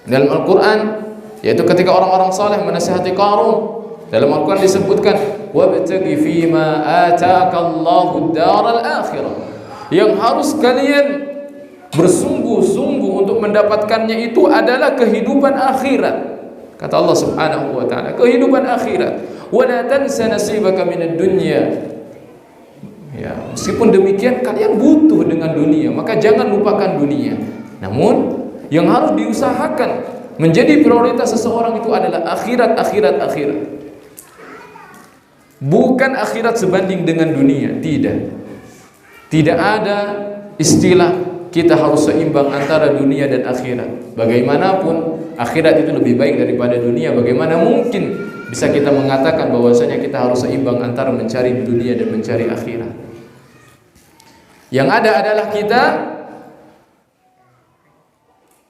dalam Al-Qur'an, yaitu ketika orang-orang saleh menasihati Qarun, dalam Al-Qur'an disebutkan wabtaghi fima ataakallahu ad-daral akhirah. Yang harus kalian bersungguh-sungguh untuk mendapatkannya itu adalah kehidupan akhirat. Kata Allah Subhanahu wa taala, kehidupan akhirat. Wa la tansa nasibaka minad dunya. Ya, meskipun demikian kalian butuh dengan dunia, maka jangan lupakan dunia. Namun yang harus diusahakan menjadi prioritas seseorang itu adalah akhirat. Bukan akhirat sebanding dengan dunia, tidak. Tidak ada istilah kita harus seimbang antara dunia dan akhirat. Bagaimanapun akhirat itu lebih baik daripada dunia, bagaimana mungkin bisa kita mengatakan bahwasanya kita harus seimbang antara mencari dunia dan mencari akhirat? Yang ada adalah kita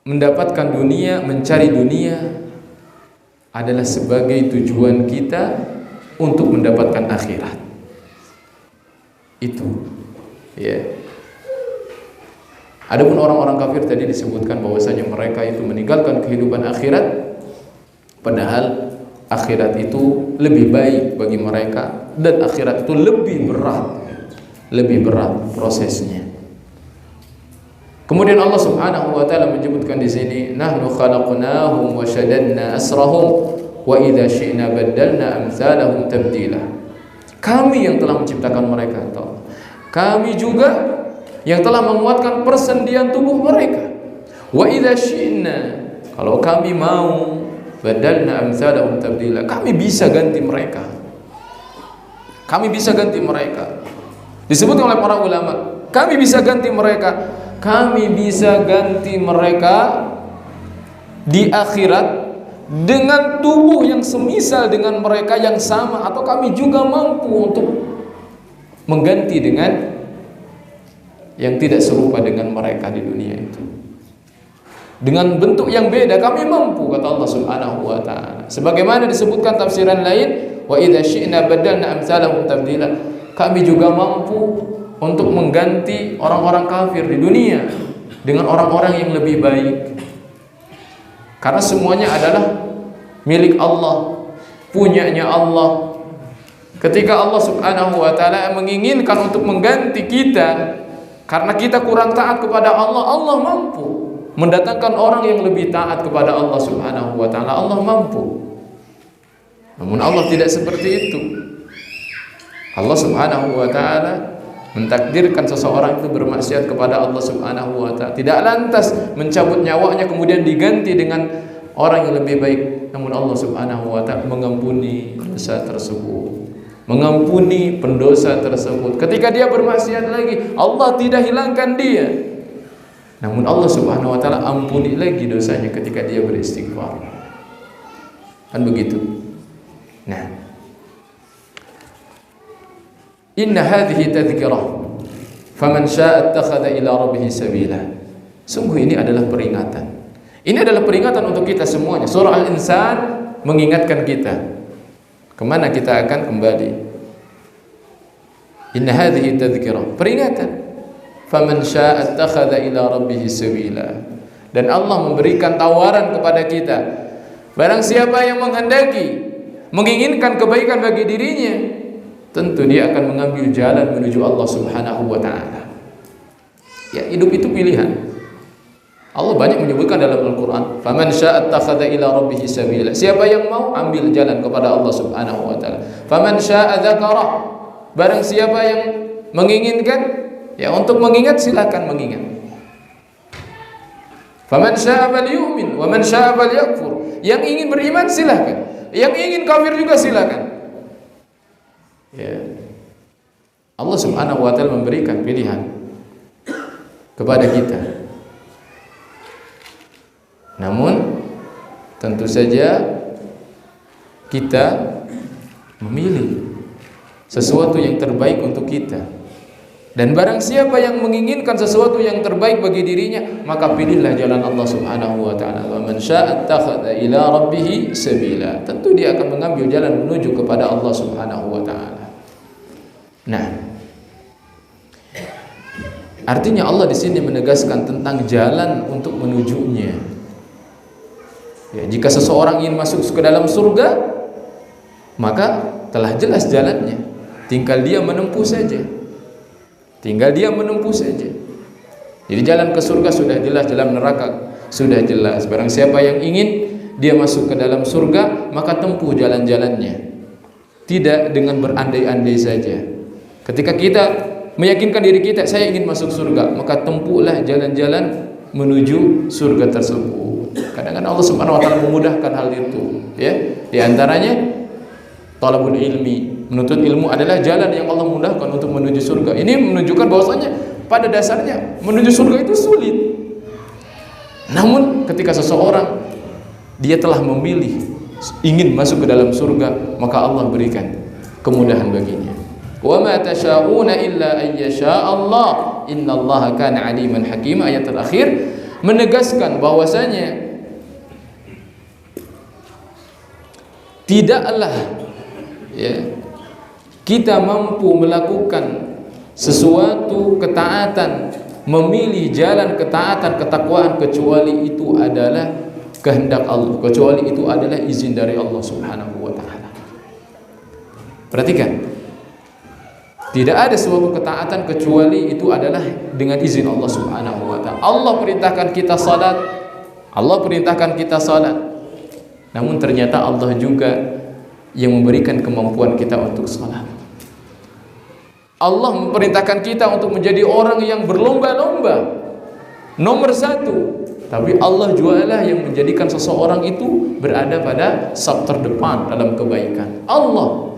mendapatkan dunia, mencari dunia adalah sebagai tujuan kita untuk mendapatkan akhirat. Itu, ya. Adapun orang-orang kafir tadi disebutkan bahwasanya mereka itu meninggalkan kehidupan akhirat, padahal akhirat itu lebih baik bagi mereka dan akhirat itu lebih berat prosesnya. Kemudian Allah Subhanahu wa taala menyebutkan di sini, nahnu khalaqnahum wa shaddadna asrahum wa idza syi'na baddalna amsalahum tabdila. Kami yang telah menciptakan mereka, kami juga yang telah menguatkan persendian tubuh mereka. Wa idza syi'na, kalau kami mau, baddalna amsalahum tabdila, kami bisa ganti mereka. Disebut oleh para ulama, kami bisa ganti mereka. Kami bisa ganti mereka di akhirat dengan tubuh yang semisal dengan mereka, yang sama, atau kami juga mampu untuk mengganti dengan yang tidak serupa dengan mereka di dunia itu. Dengan bentuk yang beda kami mampu, kata Allah Subhanahu wa taala. Sebagaimana disebutkan tafsiran lain, wa idza syi'na badalna amsalahum tabdila. Kami juga mampu untuk mengganti orang-orang kafir di dunia dengan orang-orang yang lebih baik. Karena semuanya adalah milik Allah, punyanya Allah. Ketika Allah Subhanahu wa taala menginginkan untuk mengganti kita karena kita kurang taat kepada Allah, Allah mampu mendatangkan orang yang lebih taat kepada Allah Subhanahu wa taala. Allah mampu. Namun Allah tidak seperti itu. Allah Subhanahu wa taala mentakdirkan seseorang itu bermaksiat kepada Allah Subhanahu wa taala, tidak lantas mencabut nyawanya kemudian diganti dengan orang yang lebih baik. Namun Allah Subhanahu wa taala mengampuni dosa tersebut, mengampuni pendosa tersebut. Ketika dia bermaksiat lagi, Allah tidak hilangkan dia, namun Allah Subhanahu wa taala ampuni lagi dosanya ketika dia beristighfar. Kan begitu. Nah, inna hadhihi tadhkirah faman syaa'a ittakhadha ila rabbih sabila. Sungguh ini adalah peringatan. Ini adalah peringatan untuk kita semuanya. Surah Al-Insan mengingatkan kita kemana kita akan kembali. Inna hadhihi tadhkirah, peringatan. Faman syaa'a ittakhadha ila rabbih sabila. Dan Allah memberikan tawaran kepada kita, barang siapa yang menghendaki, menginginkan kebaikan bagi dirinya, tentu dia akan mengambil jalan menuju Allah Subhanahu wa taala. Ya, hidup itu pilihan. Allah banyak menyebutkan dalam Al-Qur'an, faman syaa'a ittakhadha ila rabbih sabila. Siapa yang mau, ambil jalan kepada Allah Subhanahu wa taala. Faman syaa'a dzakara. Barang siapa yang menginginkan, ya, untuk mengingat silakan mengingat. Faman syaa'a falyu'min wa man syaa'a falyakfur. Yang ingin beriman silakan, yang ingin kafir juga silakan. Ya. Allah Subhanahu wa taala memberikan pilihan kepada kita. Namun tentu saja kita memilih sesuatu yang terbaik untuk kita. Dan barang siapa yang menginginkan sesuatu yang terbaik bagi dirinya, maka pilihlah jalan Allah Subhanahu wa taala. Wa man syaa'a ittakhadha ila rabbih sabila. Tentu dia akan mengambil jalan menuju kepada Allah Subhanahu wa taala. Nah, artinya Allah di sini menegaskan tentang jalan untuk menujunya. Ya, jika seseorang ingin masuk ke dalam surga, maka telah jelas jalannya. Tinggal dia menempuh saja. Tinggal dia menempuh saja. Jadi jalan ke surga sudah jelas, jalan neraka sudah jelas. Barang siapa yang ingin dia masuk ke dalam surga, maka tempuh jalan-jalannya. Tidak dengan berandai-andai saja. Ketika kita meyakinkan diri kita, saya ingin masuk surga, maka tempuhlah jalan-jalan menuju surga tersebut. Kadang-kadang Allah Subhanahu wa taala memudahkan hal itu, ya. Di antaranya talabul ilmi, menuntut ilmu adalah jalan yang Allah mudahkan untuk menuju surga. Ini menunjukkan bahwasanya pada dasarnya menuju surga itu sulit. Namun ketika seseorang dia telah memilih ingin masuk ke dalam surga, maka Allah berikan kemudahan baginya. Wa ma tasyauna illa an yasha Allah, innallaha kana aliman hakim. Ayat terakhir menegaskan bahwasanya tidaklah, ya, kita mampu melakukan sesuatu ketaatan, memilih jalan ketaatan, ketakwaan, kecuali itu adalah kehendak Allah, kecuali itu adalah izin dari Allah Subhanahu wa taala. Perhatikan, tidak ada suatu ketaatan kecuali itu adalah dengan izin Allah Subhanahu wa taala. Allah perintahkan kita salat, Allah perintahkan kita salat. Namun ternyata Allah juga yang memberikan kemampuan kita untuk salat. Allah memerintahkan kita untuk menjadi orang yang berlomba-lomba nomor satu, tapi Allah jualah yang menjadikan seseorang itu berada pada saf terdepan dalam kebaikan. Allah,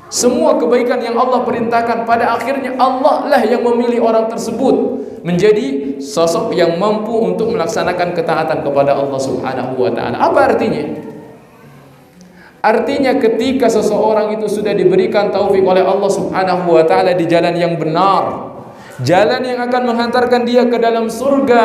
semua kebaikan yang Allah perintahkan, pada akhirnya Allah lah yang memilih orang tersebut menjadi sosok yang mampu untuk melaksanakan ketaatan kepada Allah Subhanahu wa taala. Apa artinya? Artinya ketika seseorang itu sudah diberikan taufik oleh Allah Subhanahu wa taala di jalan yang benar, jalan yang akan menghantarkan dia ke dalam surga,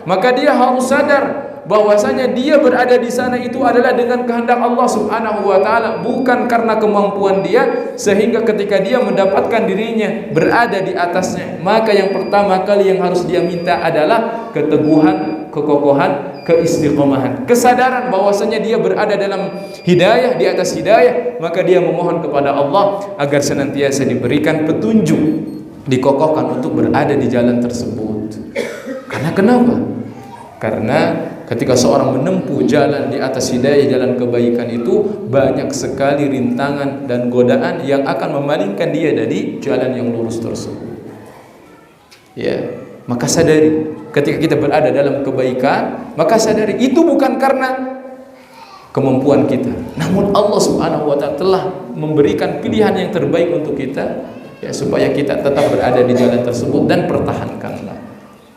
maka dia harus sadar bahwasanya dia berada di sana itu adalah dengan kehendak Allah Subhanahu wa taala, bukan karena kemampuan dia, sehingga ketika dia mendapatkan dirinya berada di atasnya, maka yang pertama kali yang harus dia minta adalah keteguhan, kekokohan, keistiqomahan, kesadaran bahwasanya dia berada dalam hidayah, di atas hidayah, maka dia memohon kepada Allah agar senantiasa diberikan petunjuk, dikokohkan untuk berada di jalan tersebut. Karena kenapa? Karena ketika seorang menempuh jalan di atas hidayah, jalan kebaikan itu, banyak sekali rintangan dan godaan yang akan memalingkan dia dari jalan yang lurus tersebut. Ya, maka sadari ketika kita berada dalam kebaikan, maka sadari itu bukan karena kemampuan kita, namun Allah Subhanahu wa taala telah memberikan pilihan yang terbaik untuk kita, ya, supaya kita tetap berada di jalan tersebut dan pertahankanlah.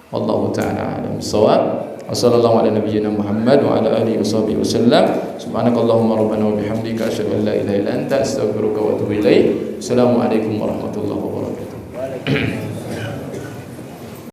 Wallahu taala a'lam bissawab. Wassallallahu ala nabiyyina Muhammad wa ala alihi washabihi wasallam. Subhanakallahumma rabbana wa bihamdika asyhadu an la ilaha illa anta astaghfiruka wa atubu ilaik. Assalamualaikum warahmatullahi wabarakatuh.